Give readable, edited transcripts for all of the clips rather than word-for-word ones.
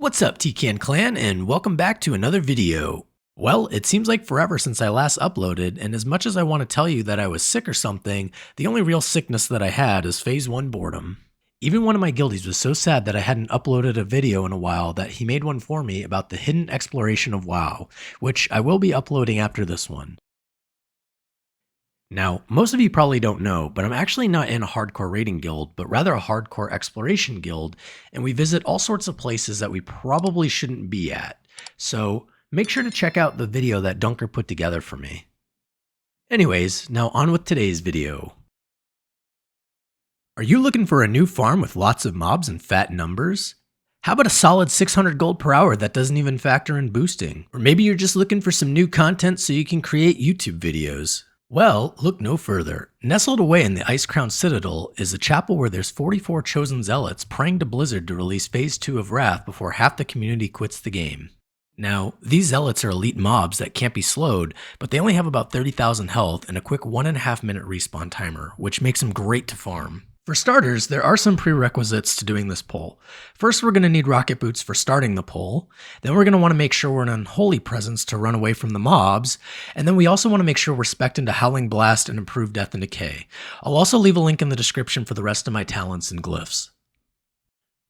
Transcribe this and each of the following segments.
What's up, TCAN Clan, and welcome back to another video. Well, it seems like forever since I last uploaded, and as much as I want to tell you that I was sick or something, the only real sickness that I had is Phase 1 boredom. Even one of my guildies was so sad that I hadn't uploaded a video in a while that he made one for me about the hidden exploration of WoW, which I will be uploading after this one. Now, most of you probably don't know, but I'm actually not in a hardcore raiding guild, but rather a hardcore exploration guild, and we visit all sorts of places that we probably shouldn't be at. So make sure to check out the video that Dunker put together for me. Anyways, now on with today's video. Are you looking for a new farm with lots of mobs and fat numbers? How about a solid 600 gold per hour that doesn't even factor in boosting? Or maybe you're just looking for some new content so you can create YouTube videos. Well, look no further. Nestled away in the Icecrown Citadel is a chapel where there's 44 chosen zealots praying to Blizzard to release Phase 2 of Wrath before half the community quits the game. Now, these zealots are elite mobs that can't be slowed, but they only have about 30,000 health and a quick 1.5 minute respawn timer, which makes them great to farm. For starters, there are some prerequisites to doing this pull. First, we're going to need rocket boots for starting the pull. Then we're going to want to make sure we're in Unholy Presence to run away from the mobs. And then we also want to make sure we're spec'd into Howling Blast and Improved Death and Decay. I'll also leave a link in the description for the rest of my talents and glyphs.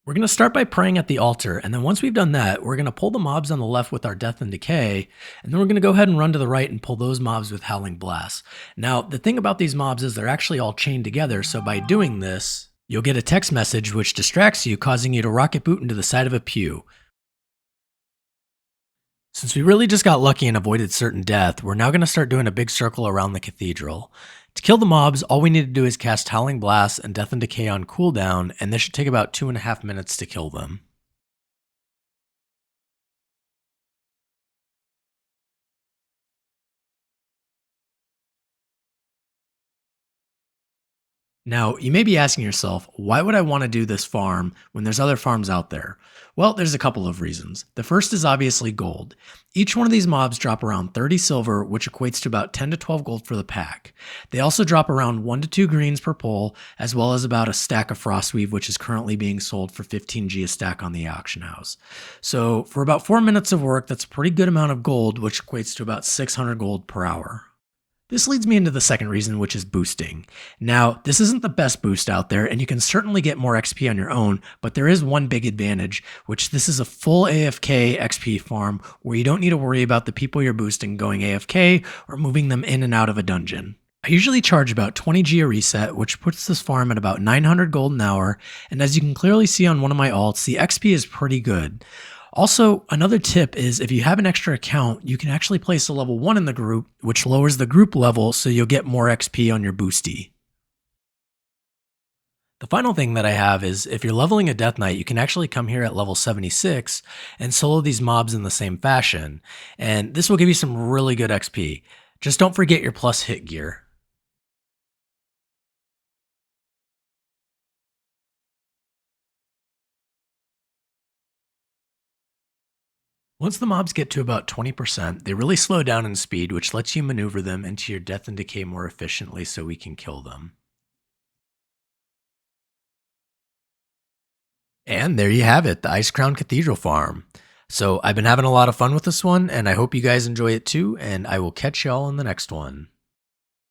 We're going to start by praying at the altar, and then once we've done that, we're going to pull the mobs on the left with our Death and Decay, and then we're going to go ahead and run to the right and pull those mobs with Howling Blast. Now, the thing about these mobs is they're actually all chained together, so by doing this, you'll get a text message which distracts you, causing you to rocket boot into the side of a pew. Since we really just got lucky and avoided certain death, we're now going to start doing a big circle around the cathedral. To kill the mobs, all we need to do is cast Howling Blast and Death and Decay on cooldown, and this should take about 2.5 minutes to kill them. Now, you may be asking yourself, why would I want to do this farm when there's other farms out there? Well, there's a couple of reasons. The first is obviously gold. Each one of these mobs drop around 30 silver, which equates to about 10 to 12 gold for the pack. They also drop around 1 to 2 greens per pull, as well as about a stack of Frostweave, which is currently being sold for 15G a stack on the auction house. So for about 4 minutes of work, that's a pretty good amount of gold, which equates to about 600 gold per hour. This leads me into the second reason, which is boosting. Now, this isn't the best boost out there, and you can certainly get more XP on your own, but there is one big advantage, which this is a full AFK XP farm where you don't need to worry about the people you're boosting going AFK or moving them in and out of a dungeon. I usually charge about 20G a reset, which puts this farm at about 900 gold an hour, and as you can clearly see on one of my alts, the XP is pretty good. Also, another tip is if you have an extra account, you can actually place a level 1 in the group, which lowers the group level so you'll get more XP on your boosty. The final thing that I have is if you're leveling a Death Knight, you can actually come here at level 76 and solo these mobs in the same fashion, and this will give you some really good XP. Just don't forget your plus hit gear. Once the mobs get to about 20%, they really slow down in speed, which lets you maneuver them into your Death and Decay more efficiently so we can kill them. And there you have it, the Icecrown Cathedral Farm. So I've been having a lot of fun with this one, and I hope you guys enjoy it too, and I will catch y'all in the next one.